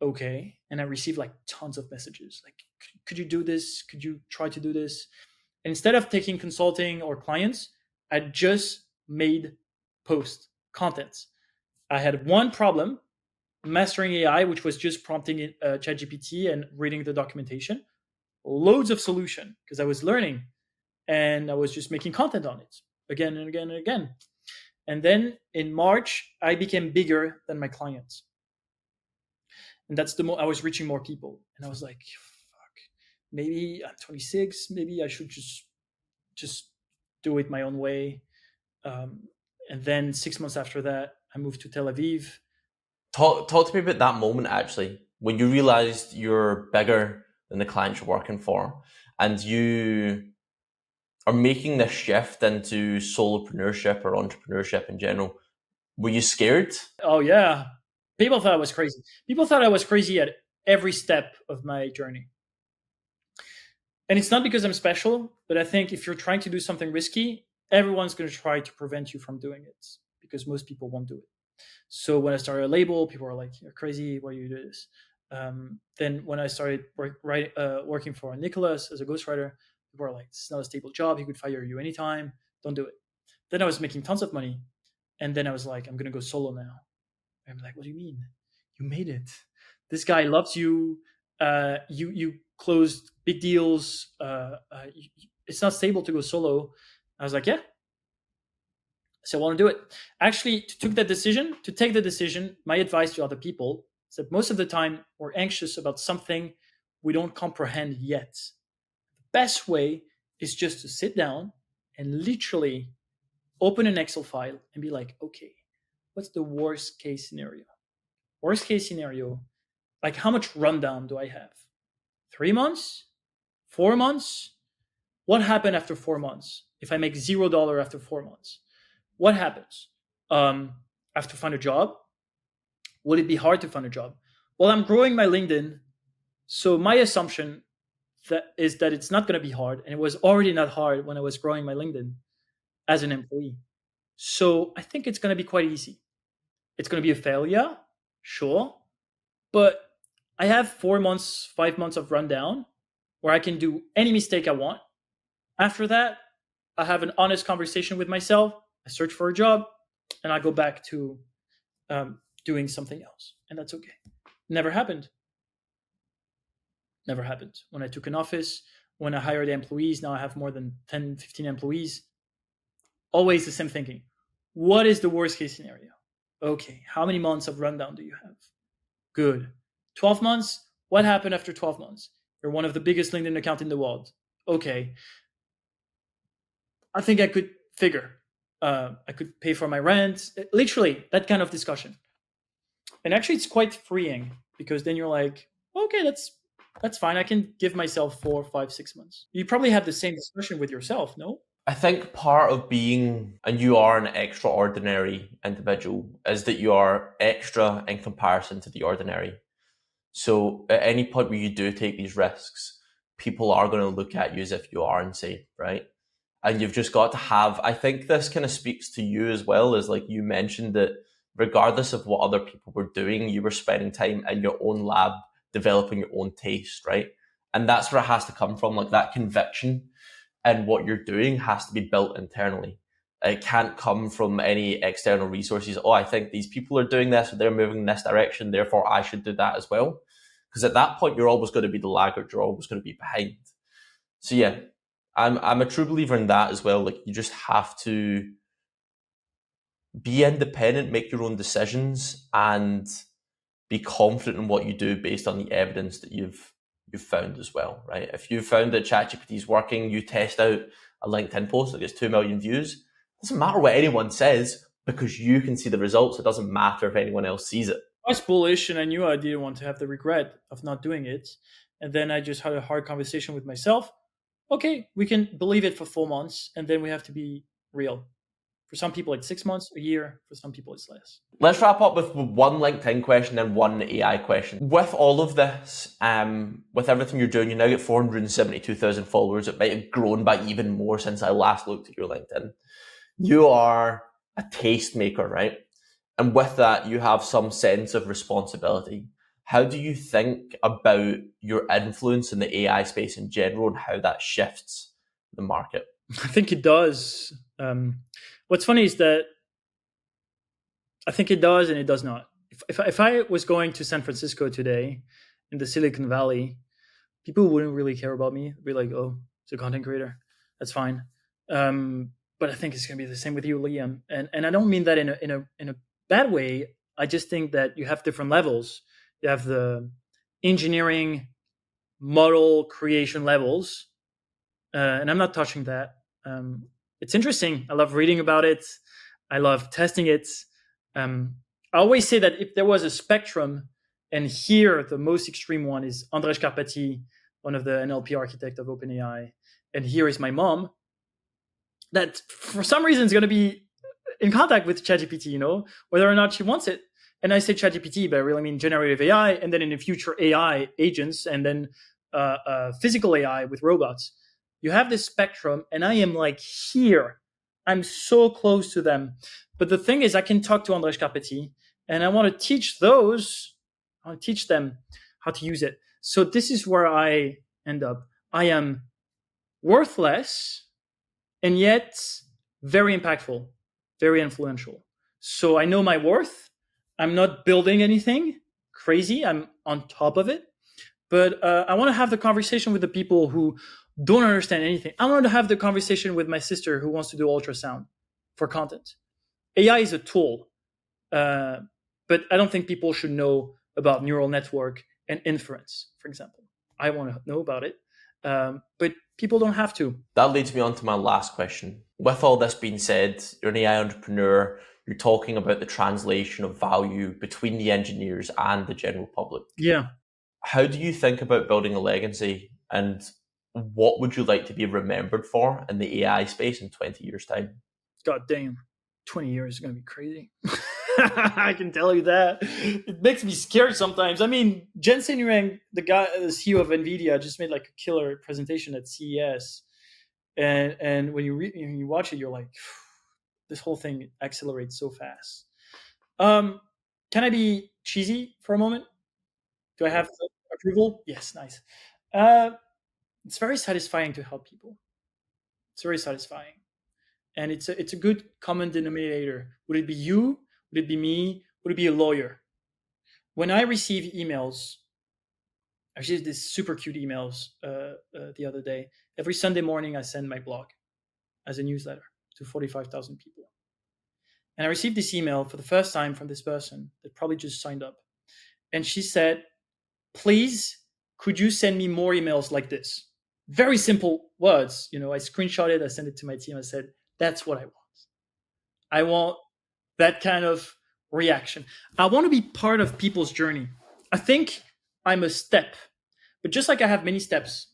okay. And I received like tons of messages, like, could you do this? Could you try to do this? And instead of taking consulting or clients, I just made post content. I had one problem, mastering AI, which was just prompting ChatGPT and reading the documentation. Loads of solution because I was learning and I was just making content on it again and again and again. And then in March, I became bigger than my clients, and that's I was reaching more people, and I was like, "Fuck, maybe I'm 26. Maybe I should just do it my own way." Um, and then 6 months after that, I moved to Tel Aviv. Talk to me about that moment, actually, when you realized you're bigger than the clients you're working for, and you are making this shift into solopreneurship or entrepreneurship in general. Were you scared? Oh yeah, people thought I was crazy. People thought I was crazy at every step of my journey. And it's not because I'm special, but I think if you're trying to do something risky, everyone's going to try to prevent you from doing it because most people won't do it. So when I started a label, people were like, "You're crazy. Why do you do this?" Then when I started working for Nicholas as a ghostwriter, people were like, "It's not a stable job. He could fire you anytime. Don't do it." Then I was making tons of money, and then I was like, "I'm gonna go solo now." And I'm like, "What do you mean? You made it. This guy loves you. You closed big deals. It's not stable to go solo." I was like, "Yeah." So I want to do it. Actually, to take the decision, my advice to other people is that most of the time we're anxious about something we don't comprehend yet. The best way is just to sit down and literally open an Excel file and be like, okay, what's the worst case scenario? Worst case scenario, like how much rundown do I have? 3 months? 4 months? What happened after 4 months? If I make $0 after 4 months, what happens? I have to find a job. Will it be hard to find a job? Well, I'm growing my LinkedIn, so my assumption that it's not going to be hard, and it was already not hard when I was growing my LinkedIn as an employee. So I think it's going to be quite easy. It's going to be a failure, sure, but I have 4 months, 5 months of rundown where I can do any mistake I want. After that, I have an honest conversation with myself. I search for a job, and I go back to doing something else, and that's okay. Never happened. Never happened. When I took an office, when I hired employees, now I have more than 10, 15 employees. Always the same thinking. What is the worst case scenario? Okay, how many months of rundown do you have? Good. 12 months? What happened after 12 months? You're one of the biggest LinkedIn accounts in the world. Okay, I think I could figure. I could pay for my rent. Literally, that kind of discussion. And actually, it's quite freeing because then you're like, okay, that's fine. I can give myself 4, 5, 6 months. You probably have the same discussion with yourself, no? I think part of being, and you are an extraordinary individual, is that you are extra in comparison to the ordinary. So at any point where you do take these risks, people are going to look at you as if you are insane, right? And you've just got to have, I think this kind of speaks to you as well, as like you mentioned that regardless of what other people were doing, you were spending time in your own lab developing your own taste, right? And that's where it has to come from. Like that conviction and what you're doing has to be built internally. It can't come from any external resources. Oh, I think these people are doing this, or they're moving in this direction, therefore I should do that as well. Because at that point, you're always going to be the laggard. You're always going to be behind. So yeah, I'm a true believer in that as well. Like you just have to be independent, make your own decisions, and be confident in what you do based on the evidence that you've you've found as well, right? If you found that ChatGPT is working, you test out a LinkedIn post that gets 2 million views, it doesn't matter what anyone says because you can see the results. It doesn't matter if anyone else sees it. I was bullish and I knew I didn't want to have the regret of not doing it. And then I just had a hard conversation with myself. Okay, we can believe it for 4 months and then we have to be real. For some people, it's 6 months, a year. For some people, it's less. Let's wrap up with one LinkedIn question and one AI question. With all of this, with everything you're doing, you now get 472,000 followers. It might have grown by even more since I last looked at your LinkedIn. You are a tastemaker, right? And with that, you have some sense of responsibility. How do you think about your influence in the AI space in general and how that shifts the market? I think it does. What's funny is that I think it does and it does not. If I was going to San Francisco today in the Silicon Valley, people wouldn't really care about me. They'd be like, oh, it's a content creator. That's fine. But I think it's going to be the same with you, Liam. And I don't mean that in a bad way. I just think that you have different levels. You have the engineering model creation levels. And I'm not touching that. It's interesting. I love reading about it. I love testing it. I always say that if there was a spectrum, and here the most extreme one is Andrej Karpathy, one of the NLP architect of OpenAI, and here is my mom, that for some reason is going to be in contact with ChatGPT, whether or not she wants it. And I say ChatGPT, but I really mean generative AI, and then in the future AI agents, and then physical AI with robots. You have this spectrum, and I am like here. I'm so close to them. But the thing is, I can talk to Andrej Karpathy, and I want to teach them how to use it. So this is where I end up. I am worthless, and yet very impactful, very influential. So I know my worth. I'm not building anything crazy. I'm on top of it. But I want to have the conversation with the people who don't understand anything. I want to have the conversation with my sister who wants to do ultrasound for content. AI is a tool, but I don't think people should know about neural network and inference, for example. I want to know about it, but people don't have to. That leads me on to my last question. With all this being said, you're an AI entrepreneur. You're talking about the translation of value between the engineers and the general public. Yeah. How do you think about building a legacy, and what would you like to be remembered for in the AI space in 20 years' time? God damn, 20 years is going to be crazy. I can tell you that. It makes me scared sometimes. I mean, Jensen Huang, the CEO of NVIDIA, just made like a killer presentation at CES. And when you watch it, you're like, this whole thing accelerates so fast. Can I be cheesy for a moment? Do I have approval? Yes, nice. It's very satisfying to help people. It's very satisfying. And it's a good common denominator. Would it be you? Would it be me? Would it be a lawyer? When I receive emails, I received these super cute emails the other day. Every Sunday morning, I send my blog as a newsletter to 45,000 people. And I received this email for the first time from this person that probably just signed up. And she said, please, could you send me more emails like this? Very simple words. I screenshot it. I sent it to my team. I said, that's what I want. I want that kind of reaction. I want to be part of people's journey. I think I'm a step, but just like I have many steps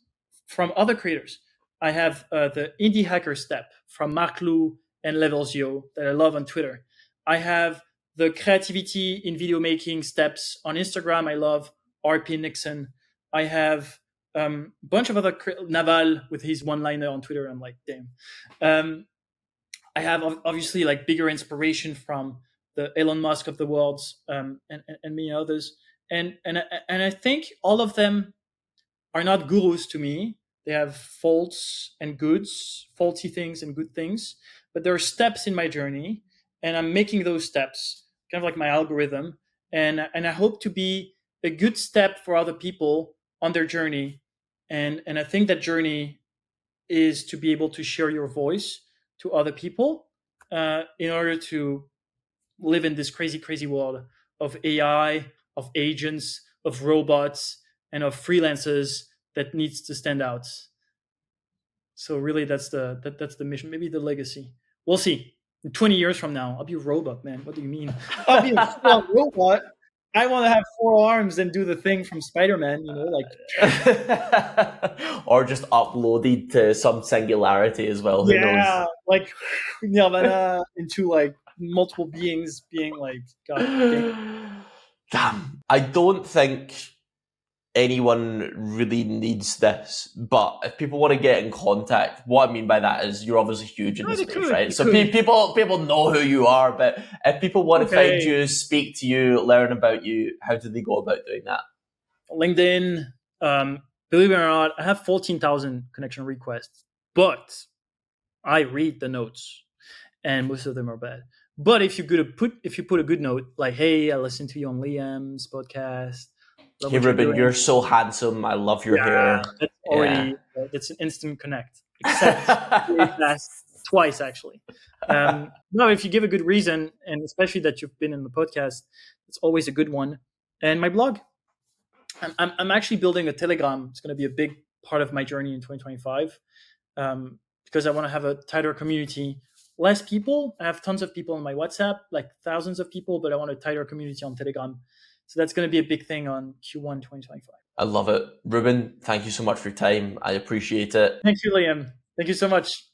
from other creators, I have the indie hacker step from Mark Lou and Levelzio that I love on Twitter. I have the creativity in video making steps on Instagram. I love RP Nixon. I have a bunch of other Naval with his one-liner on Twitter. I'm like, damn. I have obviously like bigger inspiration from the Elon Musk of the world and many others. And I think all of them are not gurus to me. They have faults and goods, faulty things and good things, but there are steps in my journey, and I'm making those steps, kind of like my algorithm. And I hope to be a good step for other people on their journey. And I think that journey is to be able to share your voice to other people in order to live in this crazy, crazy world of AI, of agents, of robots, and of freelancers that needs to stand out. So really, that's the mission. Maybe the legacy. We'll see. In 20 years from now, I'll be a robot, man. What do you mean? I'll be a full-on robot. I want to have 4 arms and do the thing from Spider-Man. Like or just uploaded to some singularity as well. Who knows? like into like multiple beings being like God. Damn. I don't think anyone really needs this, but if people want to get in contact, what I mean by that is you're obviously huge in the space, right? So people know who you are, but if people want to find you, speak to you, learn about you, how do they go about doing that? LinkedIn. Believe it or not, I have 14,000 connection requests, but I read the notes, and most of them are bad. But if you put a good note like, "Hey, I listened to you on Liam's podcast. Hey Ruben, you're so handsome. I love your hair." That's already that's an instant connect. Except very fast, twice actually. No, if you give a good reason, and especially that you've been in the podcast, it's always a good one. And my blog, I'm actually building a Telegram. It's going to be a big part of my journey in 2025 because I want to have a tighter community. Less people. I have tons of people on my WhatsApp, like thousands of people, but I want a tighter community on Telegram. So that's going to be a big thing on Q1 2025. I love it. Ruben, thank you so much for your time. I appreciate it. Thank you, Liam. Thank you so much.